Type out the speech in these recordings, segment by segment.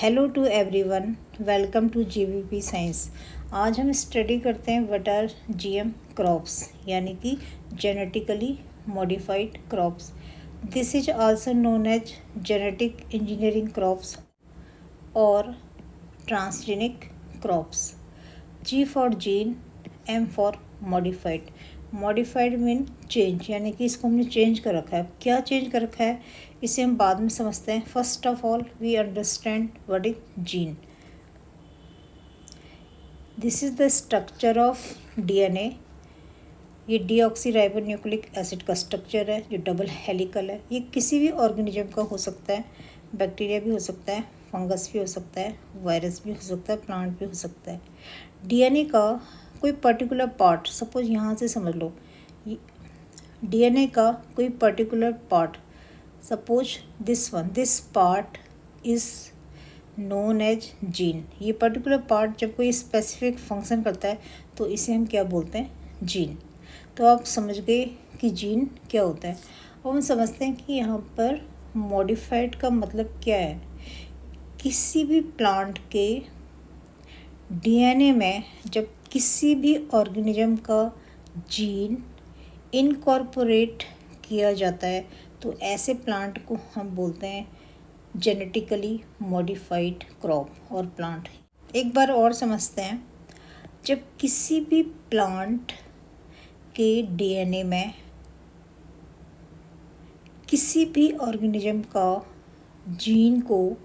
Hello to everyone, welcome to GVP science. आज हम study करते हैं व्हाट आर जीएम क्रॉप्स, यानी कि genetically modified crops. This is also known as genetic engineering crops और transgenic crops. G for gene, M for modified. Modified mean change, यानी कि इसको हमने चेंज कर रखा है। क्या चेंज कर रखा है इसे हम बाद में समझते हैं। First of all we understand what is gene. This is the structure of DNA. ये डीऑक्सीराइबोन्यूक्लिक एसिड का स्ट्रक्चर है जो डबल हेलिकल है। ये किसी भी ऑर्गेनिज्म का हो सकता है, बैक्टीरिया भी हो सकता है, फंगस भी हो सकता है, वायरस भी हो सकता है, प्लांट भी हो सकता है। डीएनए का कोई पर्टिकुलर पार्ट, सपोज यहाँ से समझ लो, डीएनए का कोई particular part, suppose this part is known as gene. ये पर्टिकुलर पार्ट जब कोई स्पेसिफिक फंक्शन करता है तो इसे हम क्या बोलते हैं? जीन। तो आप समझ गए कि जीन क्या होता है। अब हम समझते हैं कि यहाँ पर मॉडिफाइड का मतलब क्या है। किसी भी प्लांट के डीएनए में जब किसी भी ऑर्गेनिज्म का जीन इनकॉर्पोरेट किया जाता है तो ऐसे प्लांट को हम बोलते हैं जेनेटिकली मॉडिफाइड क्रॉप और प्लांट। एक बार और समझते हैं। जब किसी भी प्लांट के डीएनए में किसी भी ऑर्गेनिज्म का जीन को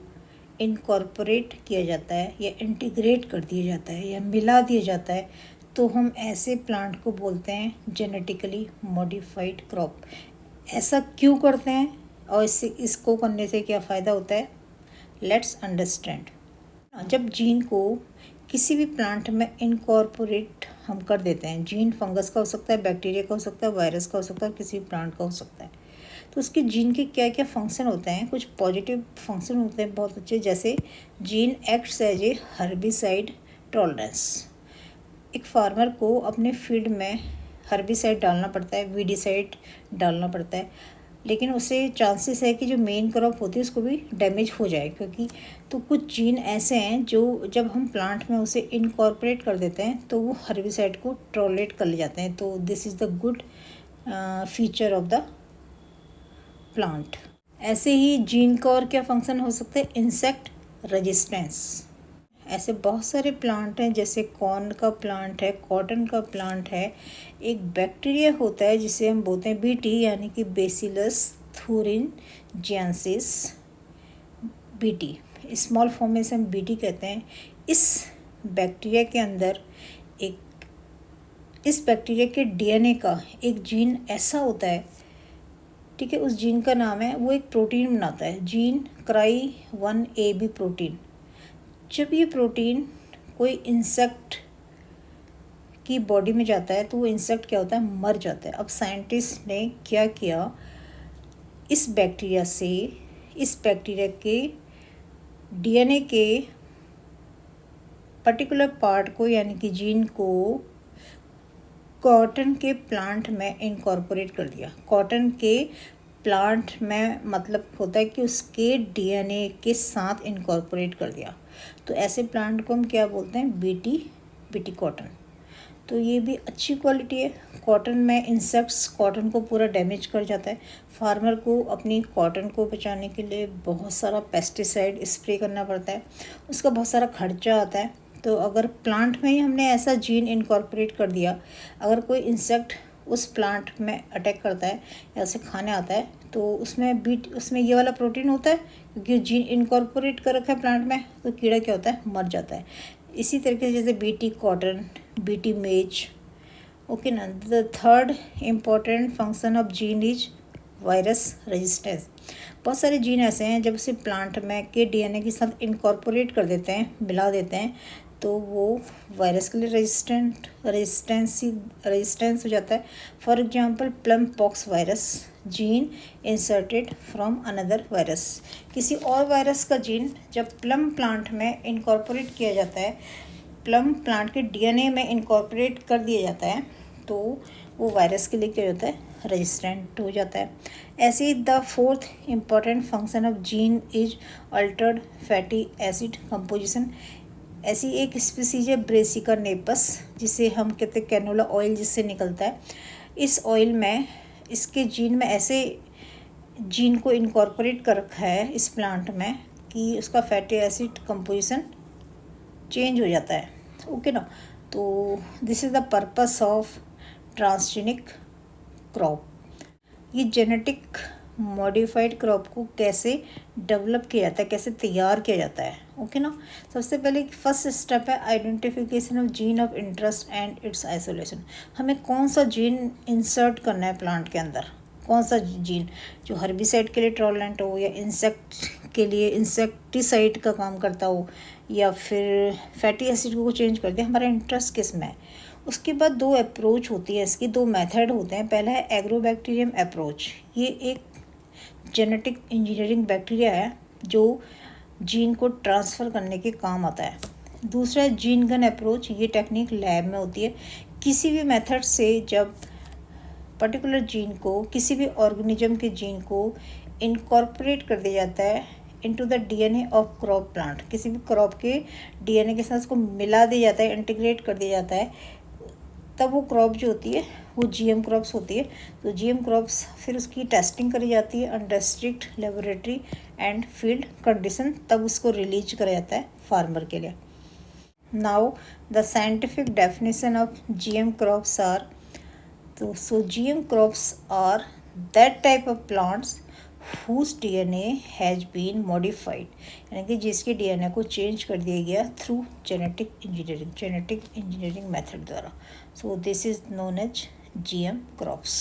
इनकॉर्पोरेट किया जाता है या इंटीग्रेट कर दिया जाता है या मिला दिया जाता है तो हम ऐसे प्लांट को बोलते हैं जेनेटिकली मॉडिफाइड क्रॉप। ऐसा क्यों करते हैं और इसको करने से क्या फ़ायदा होता है, लेट्स अंडरस्टैंड। जब जीन को किसी भी प्लांट में इनकॉर्पोरेट हम कर देते हैं, जीन फंगस का हो सकता है, बैक्टीरिया का हो सकता है, वायरस का हो सकता है, किसी भी प्लांट का हो सकता है, तो उसके जीन के क्या क्या फंक्शन होते हैं। कुछ पॉजिटिव फंक्शन होते हैं बहुत अच्छे, जैसे gene acts as a herbicide tolerance. एक फार्मर को अपने फील्ड में हर्बिसाइड डालना पड़ता है, वीडिसाइड डालना पड़ता है, लेकिन उससे चांसेस है कि जो मेन क्रॉप होती है उसको भी डैमेज हो जाए, क्योंकि तो कुछ जीन ऐसे हैं जो जब हम प्लांट में उसे इनकॉर्पोरेट कर देते हैं तो वो हर्बिसाइड को टॉलरेट कर ले जाते हैं। तो this is the good feature of the plant. ऐसे ही जीन का और क्या फंक्शन हो सकता है, इंसेक्ट रेजिस्टेंस। ऐसे बहुत सारे प्लांट हैं, जैसे कॉर्न का प्लांट है, कॉटन का प्लांट है। एक बैक्टीरिया होता है जिसे हम बोलते हैं बीटी, यानी कि बेसिलस थूरिनजिएंसिस बीटी। स्मॉल फॉर्म में से हम बीटी कहते हैं। इस बैक्टीरिया के अंदर इस बैक्टीरिया के डीएनए का एक जीन ऐसा होता है, ठीक है, उस जीन का नाम है, वो एक प्रोटीन बनाता है, जीन CRY1AB प्रोटीन। जब ये प्रोटीन कोई इंसेक्ट की बॉडी में जाता है तो वो इंसेक्ट क्या होता है, मर जाता है। अब साइंटिस्ट ने क्या किया, इस बैक्टीरिया के डीएनए के पर्टिकुलर पार्ट को, यानी कि जीन को कॉटन के प्लांट में इनकॉर्पोरेट कर दिया। कॉटन के प्लांट में मतलब होता है कि उसके डीएनए के साथ इनकॉर्पोरेट कर दिया। तो ऐसे प्लांट को हम क्या बोलते हैं, बीटी कॉटन। तो ये भी अच्छी क्वालिटी है। कॉटन में इंसेक्ट्स कॉटन को पूरा डैमेज कर जाता है। फार्मर को अपनी कॉटन को बचाने के लिए बहुत सारा पेस्टिसाइड स्प्रे करना पड़ता है, उसका बहुत सारा खर्चा आता है। तो अगर प्लांट में ही हमने ऐसा जीन इनकॉर्पोरेट कर दिया, अगर कोई इंसेक्ट उस प्लांट में अटैक करता है या उसे खाने आता है तो उसमें ये वाला प्रोटीन होता है, क्योंकि जीन इनकॉर्पोरेट कर रखा है प्लांट में, तो कीड़ा क्या होता है, मर जाता है। इसी तरीके से जैसे बीटी कॉटन, बीटी मेज, ओके ना। The third important function of gene is virus resistance. बहुत सारे जीन ऐसे हैं जब उसे प्लांट में के डीएनए के साथ इनकॉर्पोरेट कर देते हैं, मिला देते हैं, तो वो वायरस के लिए रेजिस्टेंस हो जाता है। For example plum pox virus gene inserted from another virus. किसी और वायरस का जीन जब प्लम प्लांट में इनकॉर्पोरेट किया जाता है, प्लम प्लांट के डीएनए में इनकॉर्पोरेट कर दिया जाता है, तो वो वायरस के लिए क्या होता है, रेजिस्टेंट हो जाता है। ऐसे ही the fourth important function of gene is altered fatty acid composition. ऐसी एक स्पीसीज है ब्रेसिका नेपस, जिसे हम कहते हैं कैनोला ऑयल जिससे निकलता है। इस ऑयल में इसके जीन में ऐसे जीन को इनकॉर्पोरेट कर रखा है इस प्लांट में कि उसका फैटी एसिड कंपोजिशन चेंज हो जाता है। ओके ना। तो this is the purpose of transgenic crop. ये जेनेटिक मॉडिफाइड क्रॉप को कैसे डेवलप किया जाता है, कैसे तैयार किया जाता है। ओके ना। सबसे पहले फर्स्ट स्टेप है identification of gene of interest and it's isolation. हमें कौन सा जीन इंसर्ट करना है प्लांट के अंदर, कौन सा जीन जो हर्बिसाइड के लिए टॉलरेंट हो, या इंसेक्ट के लिए इंसेक्टिसाइड का काम करता हो, या फिर फैटी एसिड को चेंज कर दे। हमारा इंटरेस्ट किस में है। उसके बाद दो अप्रोच होती है इसकी, दो मेथड होते हैं। पहला है एग्रोबैक्टीरियम अप्रोच। ये एक जेनेटिक इंजीनियरिंग बैक्टीरिया है जो जीन को ट्रांसफ़र करने के काम आता है। दूसरा है जीन गन अप्रोच। ये टेक्निक लैब में होती है। किसी भी मेथड से जब पर्टिकुलर जीन को, किसी भी ऑर्गेनिज्म के जीन को इनकॉर्पोरेट कर दिया जाता है into the DNA of crop plant, किसी भी क्रॉप के डीएनए के साथ उसको मिला दिया जाता है, इंटीग्रेट कर दिया जाता है, तब वो क्रॉप जो होती है वो जीएम क्रॉप्स होती है। तो जीएम क्रॉप्स फिर उसकी टेस्टिंग करी जाती है under strict laboratory and field condition, तब उसको रिलीज करा जाता है फार्मर के लिए। Now the scientific definition of GM crops are, तो so GM crops are that type of plants whose DNA has been modified, यानी कि जिसके DNA को चेंज कर दिया गया थ्रू जेनेटिक इंजीनियरिंग मेथड द्वारा। So this is known as GM crops।